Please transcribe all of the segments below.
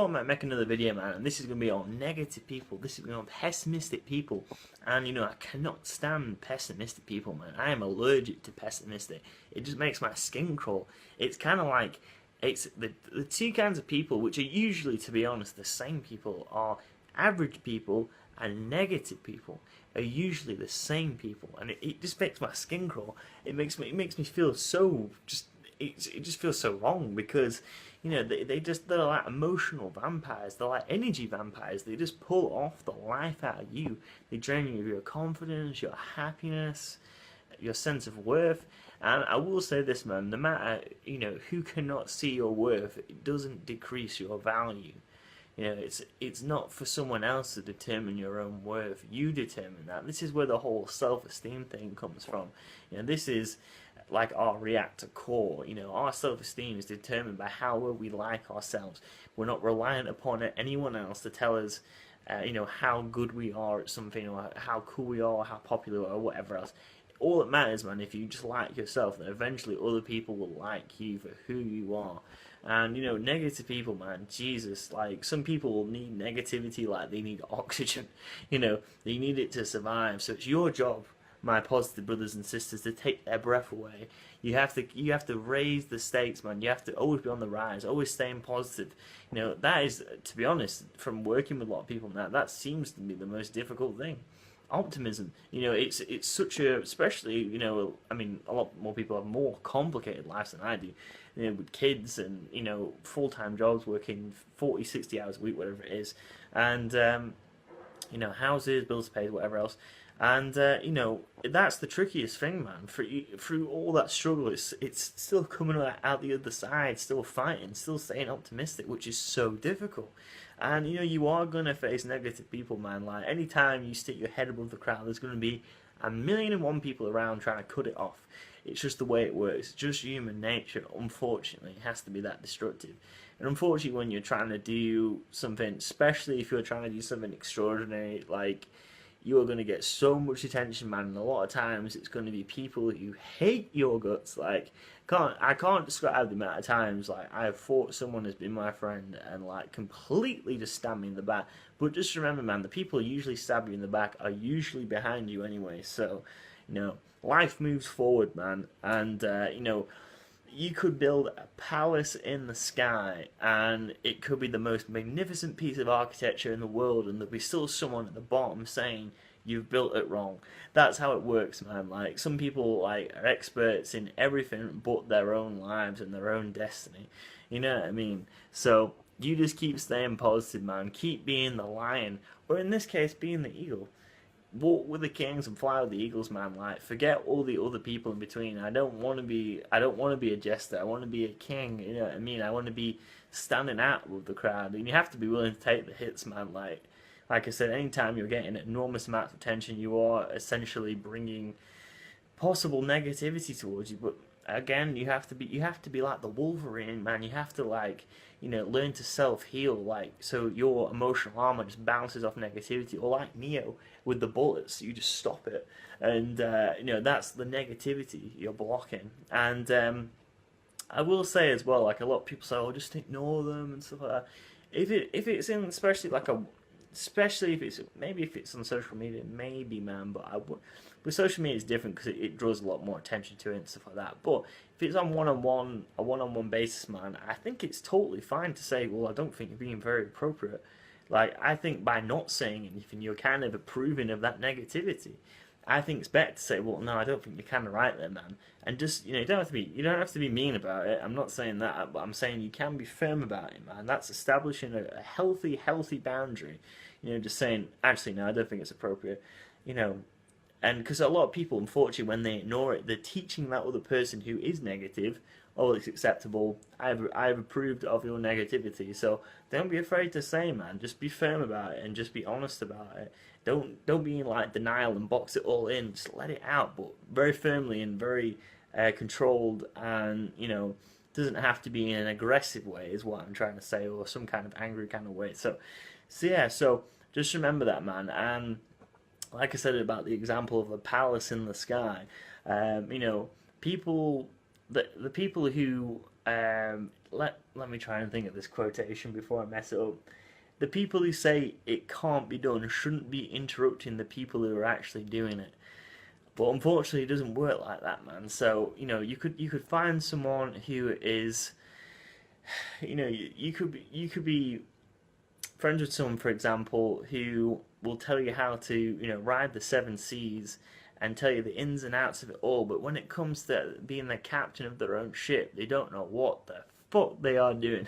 thought I might make another video, man, and this is going to be on negative people. This is going to be on pessimistic people. And, you know, I cannot stand pessimistic people, man. I am allergic to pessimistic. It just makes my skin crawl. It's kind of like, it's the two kinds of people, which are usually, to be honest, the same people, are average people and negative people are usually the same people. And it just makes my skin crawl. It makes me feel so just... It just feels so wrong because, you know, they're like emotional vampires. They're like energy vampires. They just pull off the life out of you. They drain you of your confidence, your happiness, your sense of worth. And I will say this, man, no matter, you know, who cannot see your worth, it doesn't decrease your value. You know, it's not for someone else to determine your own worth. You determine that. This is where the whole self-esteem thing comes from. You know, this is like our reactor core. You know, our self-esteem is determined by how well we like ourselves. We're not reliant upon anyone else to tell us, you know, how good we are at something, or how cool we are, or how popular we are, or whatever else. All that matters, man, if you just like yourself, then eventually other people will like you for who you are. And, you know, negative people, man, Jesus, like, some people will need negativity like they need oxygen. You know, they need it to survive. So it's your job, my positive brothers and sisters, to take their breath away. You have to raise the stakes, man. You have to always be on the rise, always staying positive. You know, that is, to be honest, from working with a lot of people now, that seems to be the most difficult thing. Optimism, you know, it's such a, especially, you know, I mean, a lot more people have more complicated lives than I do, you know, with kids and, you know, full-time jobs, working 40, 60 hours a week, whatever it is, and, you know, houses, bills to pay, whatever else. And, you know, that's the trickiest thing, man. Through all that struggle, it's still coming out the other side, still fighting, still staying optimistic, which is so difficult. And, you know, you are going to face negative people, man. Like, anytime you stick your head above the crowd, there's going to be 1,000,001 people around trying to cut it off. It's just the way it works. It's just human nature, unfortunately. It has to be that destructive. And unfortunately, when you're trying to do something, especially if you're trying to do something extraordinary, like, you are going to get so much attention, man, and a lot of times it's going to be people who hate your guts. Like, I can't describe the amount of times, like, I've thought someone has been my friend and, like, completely just stabbed me in the back. But just remember, man, the people who usually stab you in the back are usually behind you anyway. So, you know, life moves forward, man, and, you know, you could build a palace in the sky and it could be the most magnificent piece of architecture in the world, and there'll be still someone at the bottom saying you've built it wrong. That's how it works, man. Like, some people, like, are experts in everything but their own lives and their own destiny. You know what I mean? So you just keep staying positive, man. Keep being the lion, or in this case, being the eagle. Walk with the kings and fly with the eagles, man. Like, forget all the other people in between. I don't want to be a jester. I want to be a king. You know what I mean? I want to be standing out with the crowd, and you have to be willing to take the hits, man. Like I said, anytime you're getting enormous amounts of attention, you are essentially bringing possible negativity towards you. But again, you have to be like the Wolverine, man. You have to, like, you know, learn to self-heal, like, so your emotional armor just bounces off negativity, or like Neo with the bullets, you just stop it, and you know, that's the negativity you're blocking. And I will say as well, like, a lot of people say, oh, just ignore them and stuff like that. If it's in, especially if it's on social media, maybe, man. But with social media, it's different because it draws a lot more attention to it and stuff like that. But if it's on a one-on-one basis, man, I think it's totally fine to say, well, I don't think you're being very appropriate. Like, I think by not saying anything, you're kind of approving of that negativity. I think it's better to say, well, no, I don't think you're kind of right there, man. And just, you know, you don't have to be mean about it. I'm not saying that, but I'm saying you can be firm about it, man. That's establishing a healthy boundary. You know, just saying, actually, no, I don't think it's appropriate. You know, and because a lot of people, unfortunately, when they ignore it, they're teaching that other person who is negative, oh, it's acceptable. I've approved of your negativity. So don't be afraid to say, man. Just be firm about it and just be honest about it. Don't be in, like, denial and box it all in. Just let it out, but very firmly and very controlled, and, you know, doesn't have to be in an aggressive way, is what I'm trying to say, or some kind of angry kind of way. So yeah, so just remember that, man. And like I said about the example of a palace in the sky, you know, people, the people who Let me try and think of this quotation before I mess it up. The people who say it can't be done shouldn't be interrupting the people who are actually doing it. But unfortunately, it doesn't work like that, man. So you could find someone who is, you could be friends with someone, for example, who will tell you how to ride the seven seas and tell you the ins and outs of it all. But when it comes to being the captain of their own ship, they don't know what the fuck they are doing.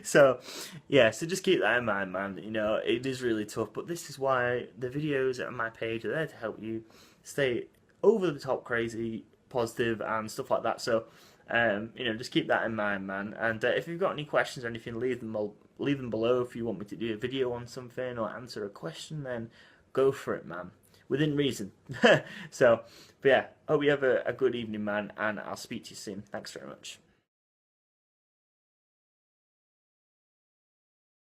So yeah, so just keep that in mind, man. It is really tough, but this is why the videos on my page are there to help you stay over the top crazy positive and stuff like that. So just keep that in mind, man. And if you've got any questions or anything, leave them below. If you want me to do a video on something or answer a question, then go for it, man, within reason. So but yeah, hope you have a good evening, man, and I'll speak to you soon. Thanks very much.